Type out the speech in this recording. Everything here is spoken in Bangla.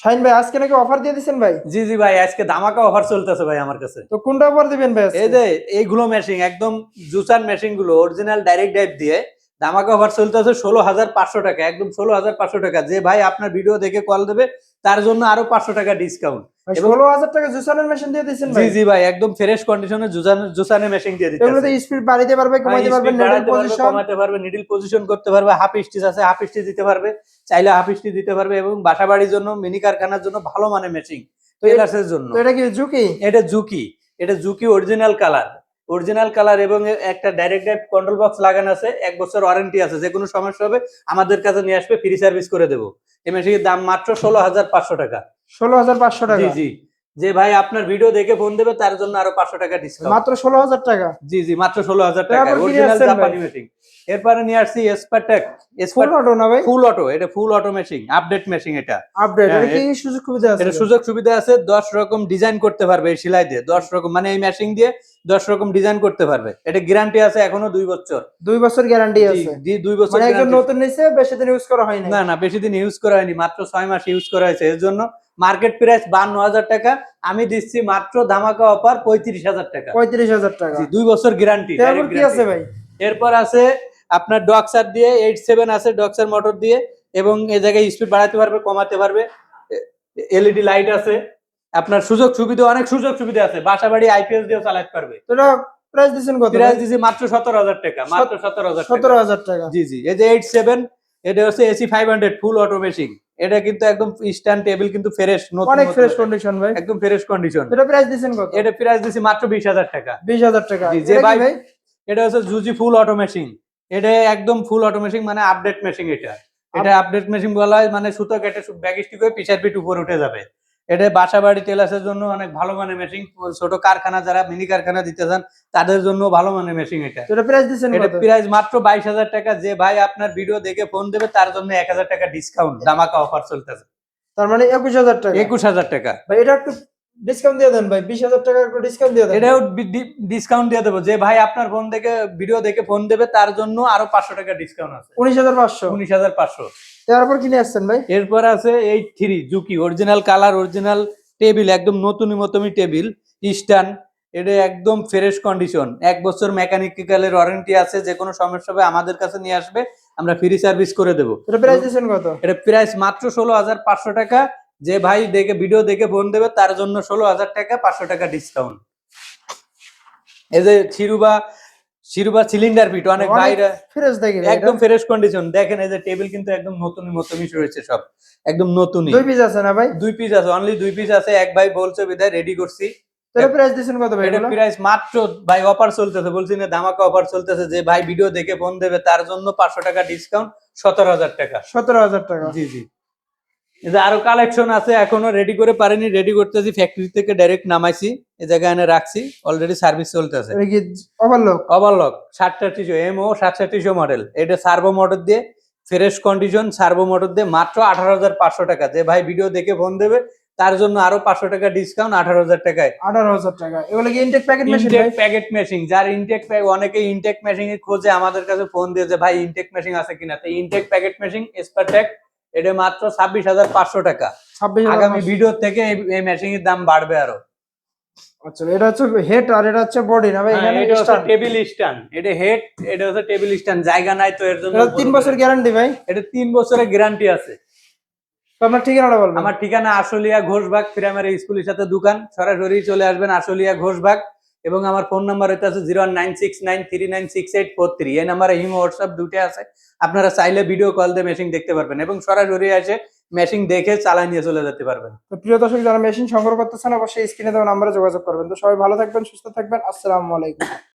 শাহিন ভাই আজকে নাকি অফার দিয়ে দিচ্ছেন ভাই? জি জি ভাই, আজকে ধামাকা অফার চলতেছে ভাই আমার কাছে। তো কোনটা অফার দিবেন ভাই আজকে? এই যে এইগুলো মেশিন একদম জুসার মেশিন গুলো অরিজিনাল ডাইরেক্ট ড্রাইভ দিয়ে ধামাকা অফার চলতেছে 16,500 টাকা, একদম 16,500 টাকা। যে ভাই আপনার ভিডিও দেখে কল দেবে তার জন্য আরো 500 টাকা ডিসকাউন্ট। ভাই 16,000 টাকা জুসানের মেশিন দিয়ে দিচ্ছেন জি ভাই? জি ভাই, একদম ফ্রেশ কন্ডিশনে জুসানের মেশিন দিয়ে এগুলো তো দিতেছে। স্পিড বাড়াইতে পারবে, কমাইতে পারবে, নিডল পজিশন কমাতে পারবে, নিডল পজিশন করতে পারবে, হাফ স্টিচ আছে হাফ স্টিচ দিতে পারবে, চাইলে হাফ স্টিচ দিতে পারবে, এবং বাসা বাড়ির জন্য মিনি কারখানার জন্য ভালো মানের মেশিন, টেলার্সের জন্য। তো এটা কি জুকি? এটা জুকি অরিজিনাল কালার এবং একটা ডাইরেক্ট ড্রাইভ কন্ট্রোল বক্স লাগানো আছে, 1 বছর ওয়ারেন্টি আছে। যে কোনো সমস্যা হবে আমাদের কাছে নিয়ে আসবে, ফ্রি সার্ভিস করে দেবো। এই মেশিনের দাম মাত্র 16,500 টাকা। 16,500 জি টাকা? জি। যে ভাই আপনার ভিডিও দেখে ফোন দেবে তার জন্য আরো 500 টাকা ডিসকাউন্ট। মাত্র 16,000 টাকা? জি জি, মাত্র 16,000 টাকা তারপর কি নিয়ে অরিজিনাল আসছেন ভাই? জাপানি মেশিন। এরপরে নিয়ে আসছি এসপারটেক। ফুল অটো না ভাই? ফুল অটো, এটা ফুল অটো মেশিন, আপডেট মেশিন এটা। আপডেট? হ্যাঁ, এটা কি সুযোগ সুবিধা আছে? এটা সুযোগ সুবিধা আছে, 10 রকম ডিজাইন করতে পারবে এই সেলাই দিয়ে, 10 রকম, মানে এই মেশিন দিয়ে 10 রকম ডিজাইন করতে পারবে। এটা গ্যারান্টি আছে এখনো 2 বছর। 2 বছর গ্যারান্টি জি আছে? জি, 2 বছর মানে একজন গ্যারান্টি। নতুন নিছে, বেশি দিন ইউজ করা হয় নাই? না না, বেশি দিন ইউজ করা হয়নি, মাত্র 6 মাস ইউজ করা হয়েছে। এর জন্য মার্কেট প্রাইস 52,000 টাকা, আমি দিচ্ছি মাত্র ধামাকা অফার 35,000 টাকা। 35,000 টাকা? জি, 2 বছর গ্যারান্টি। তারপর কি আছে ভাই? এরপর আছে আপনার ডক্সার দিয়ে 87 আছে, ডক্সার মোটর দিয়ে, এবং এই জায়গায় স্পিড বাড়াতে পারবে, কমাতে পারবে। এলইডি লাইট আছে, আপনার অনেক সুযোগ সুবিধা আছে, বাসা বাড়ি আইপিএস দিয়েও চালাতে পারবে। তো এটা প্রাইস দিছেন কত? প্রাইস দিছি মাত্র 17,000 টাকা, মাত্র 17,000 টাকা? জি জি। এই যে 87, এটা হচ্ছে এসি 500 ফুল অটো মেশিন। এটা কিন্তু একদম স্ট্যান্ড টেবিল, কিন্তু ফ্রেশ, নতুন অনেক ফ্রেশ কন্ডিশন ভাই, একদম ফ্রেশ কন্ডিশন। এটা প্রাইস দিছেন কত? এটা প্রাইস দিছি মাত্র 20,000 টাকা। 20,000 টাকা? জি, যে ভাই এটা হচ্ছে জুজি ফুল অটো মেশিন। এটা একদম ফুল অটো মেশিন, মানে আপডেট মেশিন। এটা আপডেট মেশিন বলা হয়, মানে সুতো কেটে ব্যাক স্টিক হয়ে পিছার পিঠ উপরে উঠে যাবে। এটা বাসা বাড়ি টেলার্সের জন্য অনেক ভালো মানের মেশিন। ছোট কারখানা, যারা মিনি কারখানা দিতে চান তাদের জন্য ভালো মানের মেশিন এটা। এটা প্রাইস দিছেন এটা কত? প্রাইস মাত্র 22,000 টাকা। যে ভাই আপনার ভিডিও দেখে ফোন দেবে তার জন্য 1,000 টাকা ডিসকাউন্ট, ধামাকা অফার চলতেছে। তার মানে 21,000 টাকা? 21,000 টাকা ভাই এটা একটু ডিসকাউন্ট দিয়ে দেন ভাই, 20,000 টাকা একটু ডিসকাউন্ট দিয়ে দেন। এটাও ডিসকাউন্ট দিয়ে দেবো। যে ভাই আপনার ফোন দেখে ভিডিও দেখে ফোন দেবে তার জন্য আরো 500 টাকা ডিসকাউন্ট আছে। 19,500? 19,500। তারপর কিনে আসছেন ভাই? এরপর আছে 83 Juki, original colour, original table, একদম নতুনই মতনই টেবিল স্ট্যান্ড। এটা একদম ফ্রেশ কন্ডিশন, 1 বছর মেকানিক্যালের ওয়ারেন্টি আছে। যে কোনো সমস্যা হবে আমাদের কাছে নিয়ে আসবে, আমরা ফ্রি সার্ভিস করে দেবো। এটা প্রাইস দিছেন কত? এটা প্রাইস মাত্র 16,500 টাকা। যে ভাই দেখে ভিডিও দেখে ফোন দেবে তার জন্য 16,000 টাকা, 500 টাকা ডিসকাউন্ট। এই যে শিরুবা সিলিন্ডার পিট, অনেক ভাইরা ফ্রেশ দেখি একদম ফ্রেশ কন্ডিশন। দেখেন এই যে টেবিল কিন্তু একদম নতুনই মতনই রয়েছে, সব একদম নতুনই। 2 পিস আছে না ভাই? 2 পিস আছে, অনলি 2 পিস আছে। এক ভাই বলছে বিদায় রেডি করছি। এটা প্রাইস দিছেন কত ভাই? এটা প্রাইস মাত্র, ভাই অফার চলতেছে, বলছি না ধামাকা অফার চলতেছে। যে ভাই ভিডিও দেখে ফোন দেবে তার জন্য 500 টাকা ডিসকাউন্ট, 17,000 টাকা। 17,000 টাকা? জি জি। এই যে আরো কালেকশন আছে, এখনো রেডি করে পারিনি, রেডি করতেছি, ফ্যাক্টরি থেকে ডাইরেক্ট নামাইছি, এই জায়গায় এনে রাখছি, অলরেডি সার্ভিস চলতেছে। এটা কি ওভারলক? 73300 এমও 73300 মডেল। এটা সার্ভো মোটর দিয়ে, ফ্রেশ কন্ডিশন, সার্ভো মোটর দিয়ে, মাত্র 18,500 টাকা। যে ভাই ভিডিও দেখে ফোন দেবে তার জন্য আরো 500 টাকা ডিসকাউন্ট, 18,000 টাকায়। 18,000 টাকা? এগুলো কি intake packet machine? Intake packet machine, যার অনেকে ইনটেক মেশিন এর খোঁজে, আমাদের কাছে ফোন দিয়ে যে ভাই ইনটেক মেশিন আছে কিনা। তো ইনটেক প্যাকেট মেশিন এসপারটেক, এটা মাত্র 26,500 টাকা। 26,500? আগামী ভিডিও থেকে এই মেশিন এর দাম বাড়বে আরো। আচ্ছা, এটা হচ্ছে হেড আর এটা হচ্ছে বডি না ভাই? এখানে এটা হচ্ছে টেবিল স্ট্যান্ড, এটা হেড, এটা হচ্ছে টেবিল স্ট্যান্ড। জায়গা নাই তো এর জন্য। এটা 3 বছর গ্যারান্টি ভাই? এটা 3 বছরের গ্যারান্টি আছে। তো আপনার ঠিকানাটা বলবেন? আমার ঠিকানা আশুলিয়া ঘোষবাগ প্রাইমারি স্কুলের সাথে দোকান, সরাসরি চলে আসবেন আশুলিয়া ঘোষবাগ। এবং আমার ফোন নাম্বার হইতে আছে 01969396843। এই নাম্বারে ইমো হোয়াটসঅ্যাপ দুটো আছে। আপনারা চাইলে ভিডিও কল দিয়ে মেশিন দেখতে পারবেন এবং সরাসরি এসে মেশিন দেখে চালাই নিয়ে চলে যেতে পারবেন। তো প্রিয় দর্শক, যারা মেশিন সংগ্রহ করতেছেন অবশ্যই স্ক্রিনে দেওয়া নাম্বারে যোগাযোগ করবেন। তো সবাই ভালো থাকবেন, সুস্থ থাকবেন। আসসালামু আলাইকুম।